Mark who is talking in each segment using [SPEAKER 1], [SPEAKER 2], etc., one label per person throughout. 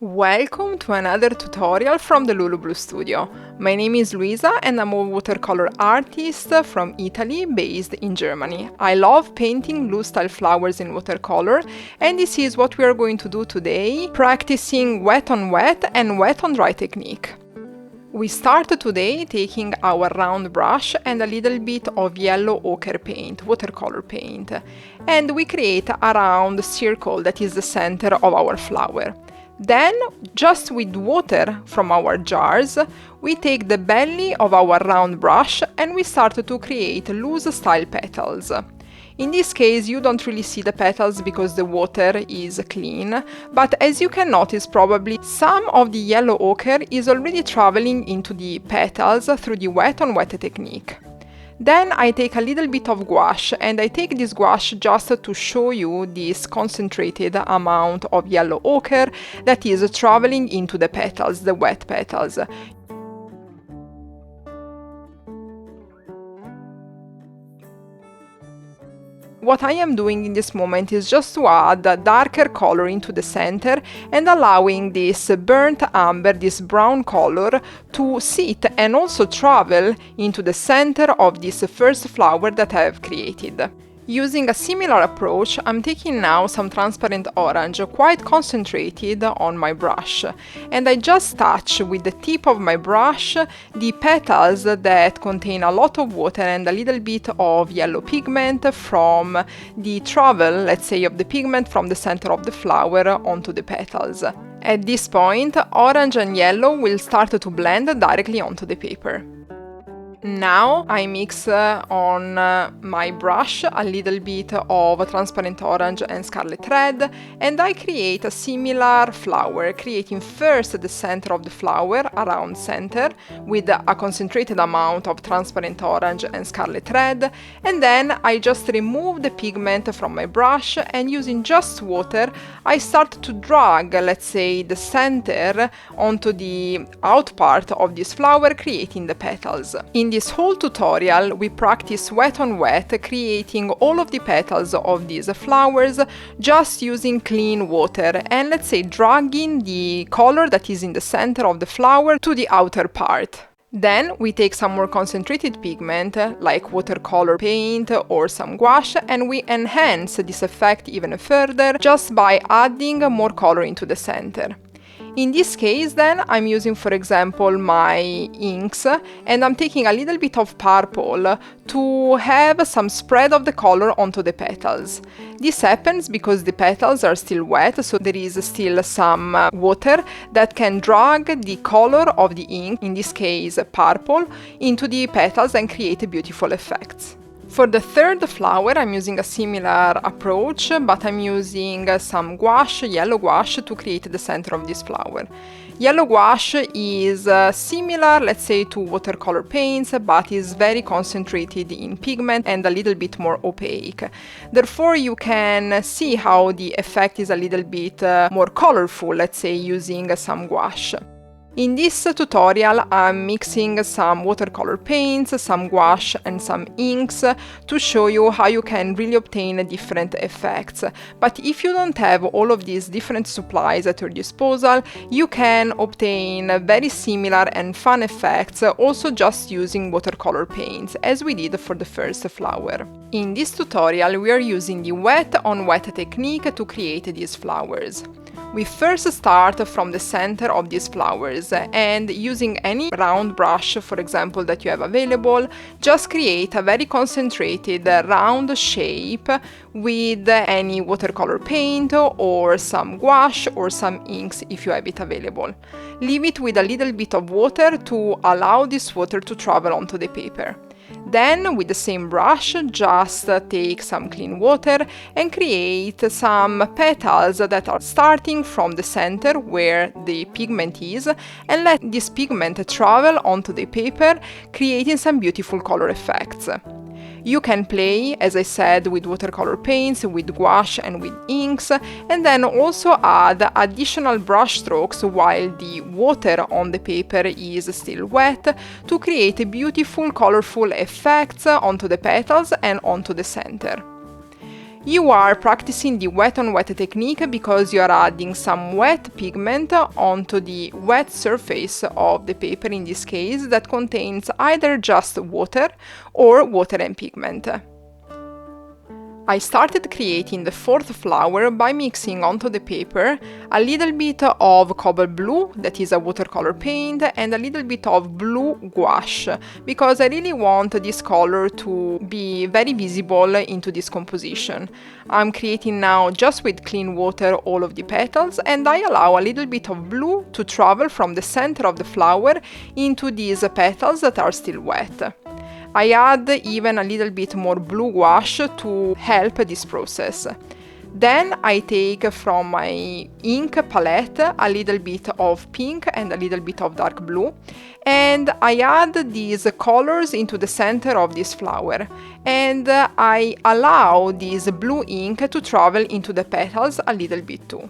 [SPEAKER 1] Welcome to another tutorial from the Lulu Blue Studio. My name is Luisa and I'm a watercolor artist from Italy based in Germany. I love painting blue style flowers in watercolor, and this is what we are going to do today, practicing wet on wet and wet on dry technique. We start today taking our round brush and a little bit of yellow ochre paint, watercolor paint, and we create a round circle that is the center of our flower. Then, just with water from our jars, we take the belly of our round brush and we start to create loose style petals. In this case, you don't really see the petals because the water is clean, but as you can notice probably, some of the yellow ochre is already traveling into the petals through the wet on wet technique. Then I take a little bit of gouache, and I take this gouache just to show you this concentrated amount of yellow ochre that is traveling into the petals, the wet petals. What I am doing in this moment is just to add a darker color into the center and allowing this burnt amber, this brown color, to sit and also travel into the center of this first flower that I have created. Using a similar approach, I'm taking now some transparent orange, quite concentrated on my brush, and I just touch with the tip of my brush the petals that contain a lot of water and a little bit of yellow pigment from the travel, let's say, of the pigment from the center of the flower onto the petals. At this point, orange and yellow will start to blend directly onto the paper. Now I mix on my brush a little bit of transparent orange and scarlet red, and I create a similar flower, creating first the center of the flower, around center, with a concentrated amount of transparent orange and scarlet red, and then I just remove the pigment from my brush, and using just water I start to drag, let's say, the center onto the out part of this flower, creating the petals. In this whole tutorial, we practice wet on wet, creating all of the petals of these flowers just using clean water and, let's say, dragging the color that is in the center of the flower to the outer part. Then we take some more concentrated pigment, like watercolor paint or some gouache, and we enhance this effect even further just by adding more color into the center. In this case, then, I'm using, for example, my inks, and I'm taking a little bit of purple to have some spread of the color onto the petals. This happens because the petals are still wet, so there is still some water that can drag the color of the ink, in this case purple, into the petals and create beautiful effects. For the third flower, I'm using a similar approach, but I'm using some gouache, yellow gouache, to create the center of this flower. Yellow gouache is similar, let's say, to watercolor paints, but is very concentrated in pigment and a little bit more opaque. Therefore, you can see how the effect is a little bit more colorful, let's say, using some gouache. In this tutorial, I'm mixing some watercolor paints, some gouache and some inks to show you how you can really obtain different effects. But if you don't have all of these different supplies at your disposal, you can obtain very similar and fun effects also just using watercolor paints, as we did for the first flower. In this tutorial, we are using the wet on wet technique to create these flowers. We first start from the center of these flowers, and using any round brush, for example, that you have available, just create a very concentrated round shape with any watercolor paint or some gouache or some inks if you have it available. Leave it with a little bit of water to allow this water to travel onto the paper. Then, with the same brush, just take some clean water and create some petals that are starting from the center where the pigment is, and let this pigment travel onto the paper, creating some beautiful color effects. You can play, as I said, with watercolor paints, with gouache and with inks, and then also add additional brush strokes while the water on the paper is still wet to create beautiful, colorful effects onto the petals and onto the center. You are practicing the wet on wet technique because you are adding some wet pigment onto the wet surface of the paper, in this case, that contains either just water or water and pigment. I started creating the fourth flower by mixing onto the paper a little bit of Cobalt Blue, that is a watercolor paint, and a little bit of blue gouache, because I really want this color to be very visible into this composition. I'm creating now just with clean water all of the petals, and I allow a little bit of blue to travel from the center of the flower into these petals that are still wet. I add even a little bit more blue gouache to help this process. Then I take from my ink palette a little bit of pink and a little bit of dark blue, and I add these colors into the center of this flower, and I allow this blue ink to travel into the petals a little bit too.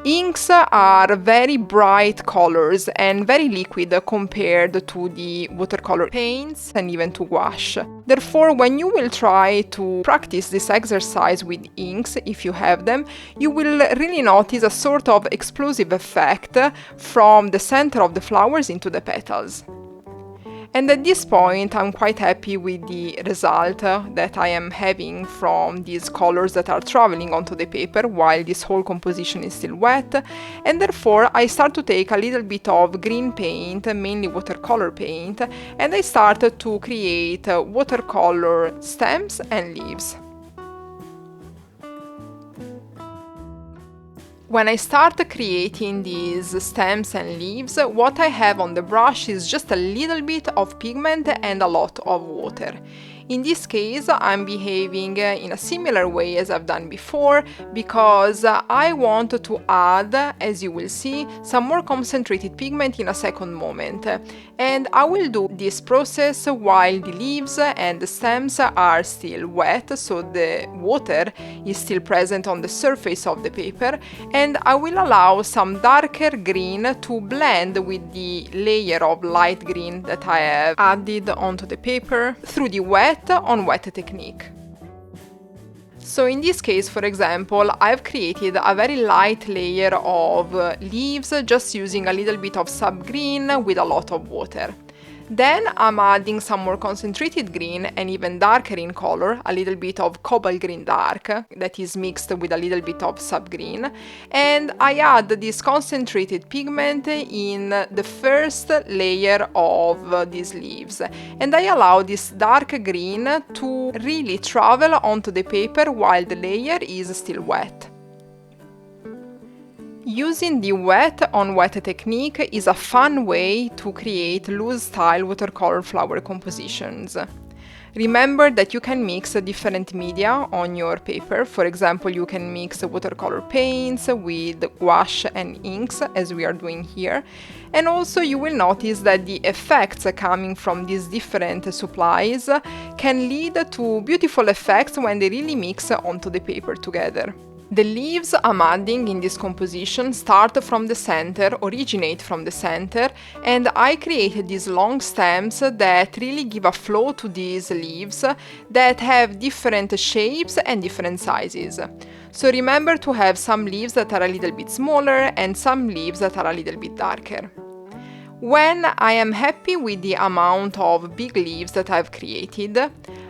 [SPEAKER 1] Inks are very bright colors and very liquid compared to the watercolor paints and even to gouache. Therefore, when you will try to practice this exercise with inks, if you have them, you will really notice a sort of explosive effect from the center of the flowers into the petals. And at this point, I'm quite happy with the result that I am having from these colors that are traveling onto the paper while this whole composition is still wet, and therefore I start to take a little bit of green paint, mainly watercolor paint, and I start to create watercolor stems and leaves. When I start creating these stems and leaves, what I have on the brush is just a little bit of pigment and a lot of water. In this case, I'm behaving in a similar way as I've done before, because I want to add, as you will see, some more concentrated pigment in a second moment. And I will do this process while the leaves and the stems are still wet, so the water is still present on the surface of the paper, and I will allow some darker green to blend with the layer of light green that I have added onto the paper through the wet on wet technique. So in this case, for example, I've created a very light layer of leaves just using a little bit of Sap Green with a lot of water. Then I'm adding some more concentrated green and even darker in color, a little bit of Cobalt Green Dark that is mixed with a little bit of Sap Green, and I add this concentrated pigment in the first layer of these leaves, and I allow this dark green to really travel onto the paper while the layer is still wet. Using the wet on wet technique is a fun way to create loose style watercolor flower compositions. Remember that you can mix different media on your paper. For example, you can mix watercolor paints with gouache and inks, as we are doing here. And also you will notice that the effects coming from these different supplies can lead to beautiful effects when they really mix onto the paper together. The leaves I'm adding in this composition start from the center, originate from the center, and I created these long stems that really give a flow to these leaves that have different shapes and different sizes. So remember to have some leaves that are a little bit smaller and some leaves that are a little bit darker. When I am happy with the amount of big leaves that I've created,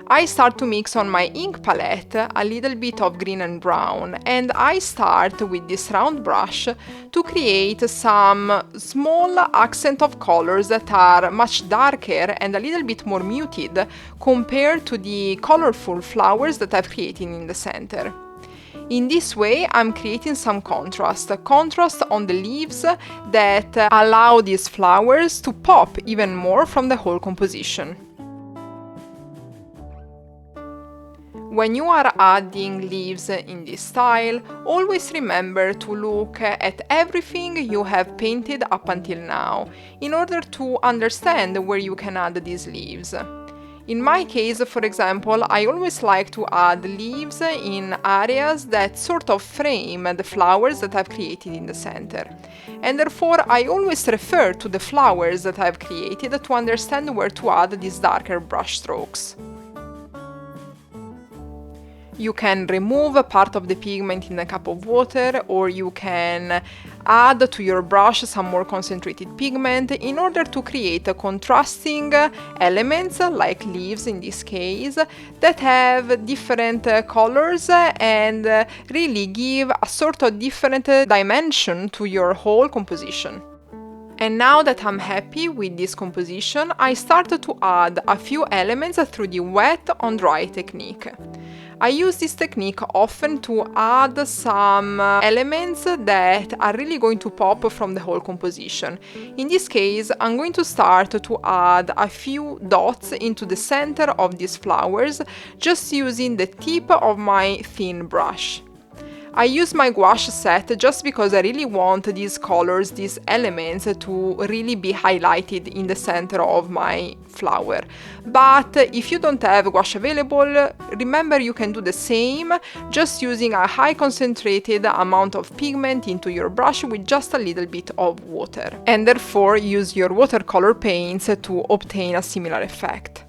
[SPEAKER 1] I start to mix on my ink palette a little bit of green and brown, and I start with this round brush to create some small accent of colors that are much darker and a little bit more muted compared to the colorful flowers that I've created in the center. In this way, I'm creating some contrast on the leaves that allow these flowers to pop even more from the whole composition. When you are adding leaves in this style, always remember to look at everything you have painted up until now, in order to understand where you can add these leaves. In my case, for example, I always like to add leaves in areas that sort of frame the flowers that I've created in the center. And therefore, I always refer to the flowers that I've created to understand where to add these darker brush strokes. You can remove a part of the pigment in a cup of water, or you can add to your brush some more concentrated pigment in order to create a contrasting elements, like leaves in this case, that have different colors and really give a sort of different dimension to your whole composition. And now that I'm happy with this composition, I started to add a few elements through the wet on dry technique. I use this technique often to add some elements that are really going to pop from the whole composition. In this case, I'm going to start to add a few dots into the center of these flowers, just using the tip of my thin brush. I use my gouache set just because I really want these colors, these elements, to really be highlighted in the center of my flower. But if you don't have gouache available, remember you can do the same, just using a high concentrated amount of pigment into your brush with just a little bit of water. And therefore use your watercolor paints to obtain a similar effect.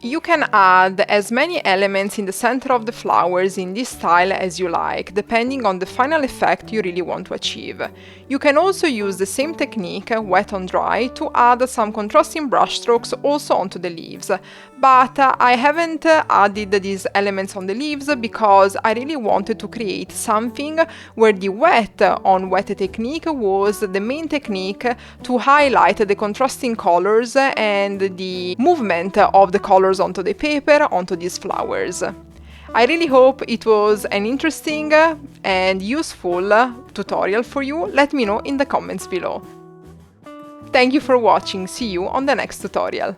[SPEAKER 1] You can add as many elements in the center of the flowers in this style as you like, depending on the final effect you really want to achieve. You can also use the same technique, wet on dry, to add some contrasting brush strokes also onto the leaves. But I haven't added these elements on the leaves because I really wanted to create something where the wet on wet technique was the main technique to highlight the contrasting colors and the movement of the colors onto the paper, onto these flowers. I really hope it was an interesting and useful tutorial for you. Let me know in the comments below. Thank you for watching. See you on the next tutorial.